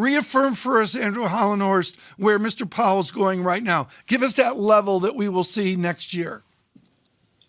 Reaffirm for us, Andrew Hollenhorst, where Mr. Powell's going right now. Give us that level that we will see next year.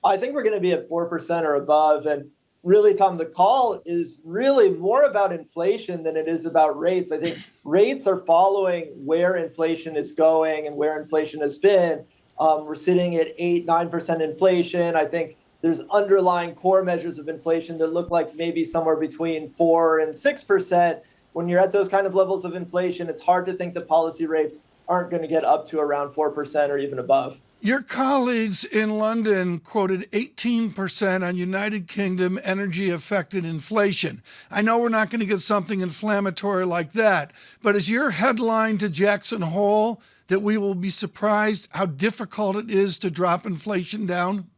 I think we're going to be at 4% or above. And really, Tom, the call is really more about inflation than it is about rates. I think rates are following where inflation is going and where inflation has been. We're sitting at 8-9% inflation. I think there's underlying core measures of inflation that look like maybe somewhere between 4 and 6%. When you're at those kind of levels of inflation, it's hard to think that policy rates aren't going to get up to around 4% or even above. Your colleagues in London quoted 18% on United Kingdom energy-affected inflation. I know we're not going to get something inflammatory like that, but is your headline to Jackson Hole that we will be surprised how difficult it is to drop inflation down?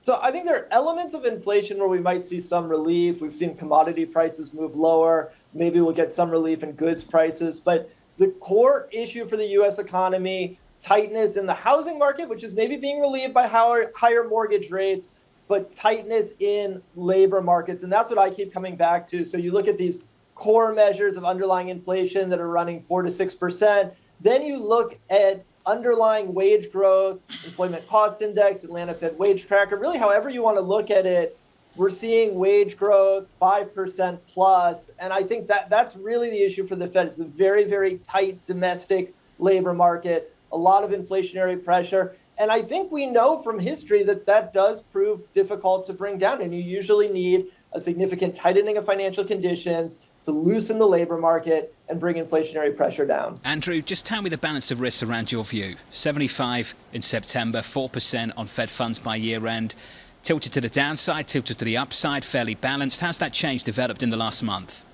So I think there are elements of inflation where we might see some relief. We've seen commodity prices move lower. Maybe we'll get some relief in goods prices. But the core issue for the U.S. economy, tightness in the housing market, which is maybe being relieved by higher mortgage rates, but tightness in labor markets. And that's what I keep coming back to. So you look at these core measures of underlying inflation that are running 4 to 6%. Then you look at underlying wage growth, employment cost index, Atlanta Fed wage tracker, really however you want to look at it, we're seeing wage growth 5% plus. And I think that's really the issue for the Fed. It's a very, very tight domestic labor market, a lot of inflationary pressure. And I think we know from history that that does prove difficult to bring down. And you usually need a significant tightening of financial conditions to loosen the labor market and bring inflationary pressure down. Andrew, just tell me the balance of risks around your view. 75 in September, 4% on Fed funds by year end. Tilted to the downside, tilted to the upside, fairly balanced. How's that change developed in the last month?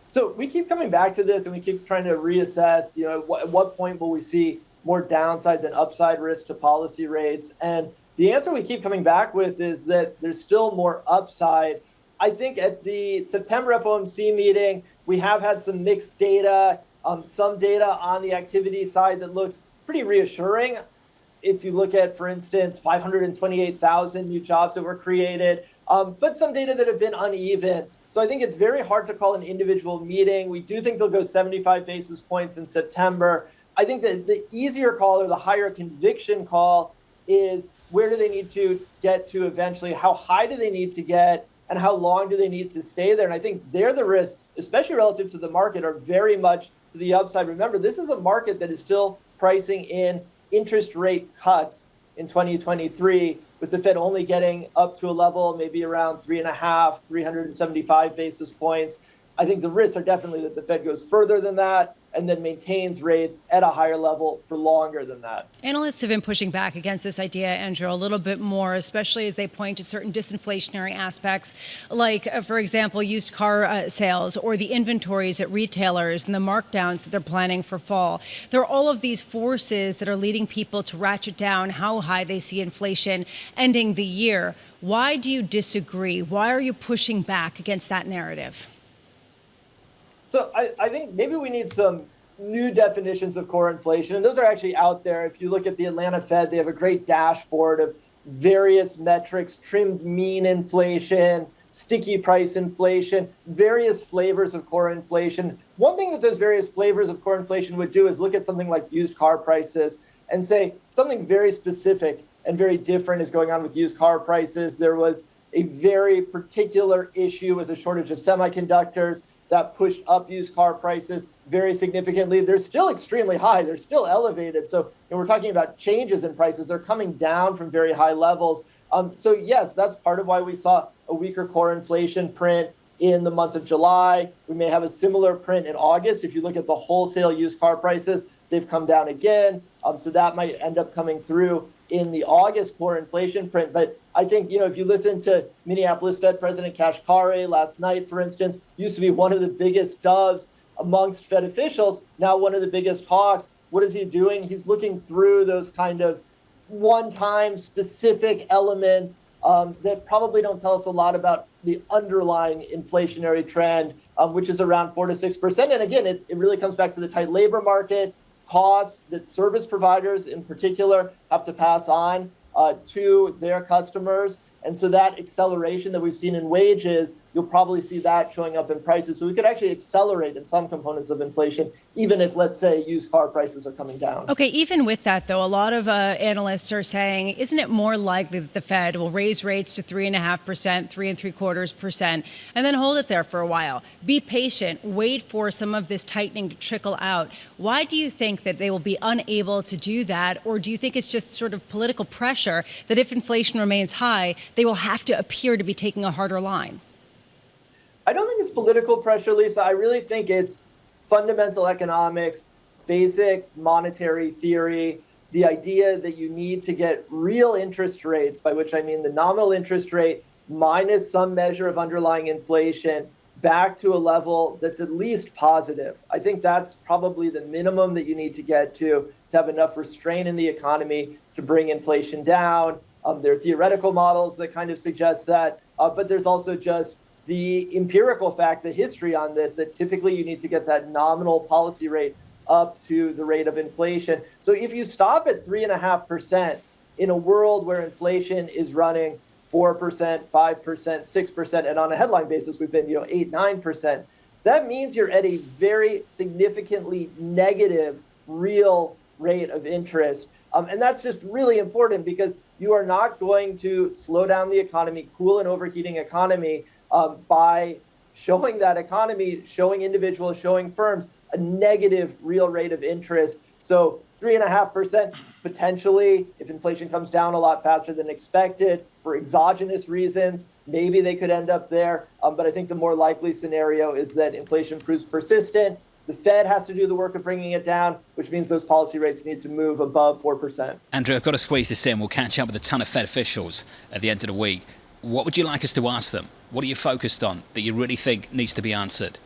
So we keep coming back to this and we keep trying to reassess, at what point will we see more downside than upside risk to policy rates? And the answer we keep coming back with is that there's still more upside. I think at the September FOMC meeting, we have had some mixed data, some data on the activity side that looks pretty reassuring. If you look at, for instance, 528,000 new jobs that were created, but some data that have been uneven. So I think it's very hard to call an individual meeting. We do think they'll go 75 basis points in September. I think that the easier call or the higher conviction call is where do they need to get to eventually? How high do they need to get? And how long do they need to stay there? And I think there the risks, especially relative to the market, are very much to the upside. Remember, this is a market that is still pricing in interest rate cuts in 2023, with the Fed only getting up to a level maybe around 3.5, 375 basis points. I think the risks are definitely that the Fed goes further than that and then maintains rates at a higher level for longer than that. Analysts have been pushing back against this idea, Andrew, a little bit more, especially as they point to certain disinflationary aspects, like, for example, used car sales or the inventories at retailers and the markdowns that they're planning for fall. There are all of these forces that are leading people to ratchet down how high they see inflation ending the year. Why do you disagree? Why are you pushing back against that narrative? So I think maybe we need some new definitions of core inflation, and those are actually out there. If you look at the Atlanta Fed, they have a great dashboard of various metrics, trimmed mean inflation, sticky price inflation, various flavors of core inflation. One thing that those various flavors of core inflation would do is look at something like used car prices and say something very specific and very different is going on with used car prices. There was a very particular issue with a shortage of semiconductors that pushed up used car prices very significantly. They're still extremely high. They're still elevated. So we're talking about changes in prices. They're coming down from very high levels. So yes, that's part of why we saw a weaker core inflation print in the month of July. We may have a similar print in August. If you look at the wholesale used car prices, they've come down again. So that might end up coming through in the August core inflation print. But I think, if you listen to Minneapolis Fed President Kashkari last night, for instance, used to be one of the biggest doves amongst Fed officials, now one of the biggest hawks. What is he doing? He's looking through those kind of one-time specific elements that probably don't tell us a lot about the underlying inflationary trend, which is around 4 to 6%. And again, it really comes back to the tight labor market, costs that service providers in particular have to pass on to their customers. And so that acceleration that we've seen in wages, you'll probably see that showing up in prices. So we could actually accelerate in some components of inflation, even if, let's say, used car prices are coming down. Okay, even with that, though, a lot of analysts are saying, isn't it more likely that the Fed will raise rates to 3.5%, 3.75%, and then hold it there for a while? Be patient, wait for some of this tightening to trickle out. Why do you think that they will be unable to do that? Or do you think it's just sort of political pressure that if inflation remains high, they will have to appear to be taking a harder line? I don't think it's political pressure, Lisa. I really think it's fundamental economics, basic monetary theory, the idea that you need to get real interest rates, by which I mean the nominal interest rate minus some measure of underlying inflation, back to a level that's at least positive. I think that's probably the minimum that you need to get to have enough restraint in the economy to bring inflation down. There are theoretical models that kind of suggest that, but there's also just the empirical fact, the history on this, that typically you need to get that nominal policy rate up to the rate of inflation. So if you stop at 3.5% in a world where inflation is running 4%, 5%, 6%, and on a headline basis, we've been 8, 9%, that means you're at a very significantly negative real rate of interest. And that's just really important because you are not going to slow down the economy, cool an overheating economy by showing that economy, showing individuals, showing firms a negative real rate of interest. So 3.5% potentially, if inflation comes down a lot faster than expected for exogenous reasons, maybe they could end up there. But I think the more likely scenario is that inflation proves persistent. The Fed has to do the work of bringing it down, which means those policy rates need to move above 4%. Andrew, I've got to squeeze this in. We'll catch up with a ton of Fed officials at the end of the week. What would you like us to ask them? What are you focused on that you really think needs to be answered?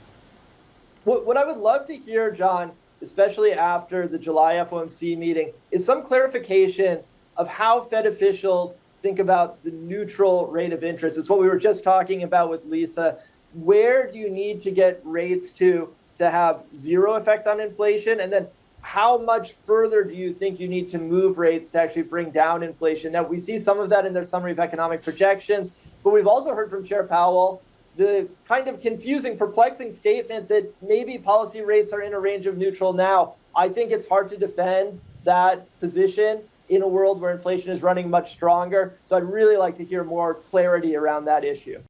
What I would love to hear, John, especially after the July FOMC meeting, is some clarification of how Fed officials think about the neutral rate of interest. It's what we were just talking about with Lisa. Where do you need to get rates to have zero effect on inflation? And then how much further do you think you need to move rates to actually bring down inflation? Now, we see some of that in their summary of economic projections, but we've also heard from Chair Powell the kind of confusing, perplexing statement that maybe policy rates are in a range of neutral now. I think it's hard to defend that position in a world where inflation is running much stronger. So I'd really like to hear more clarity around that issue.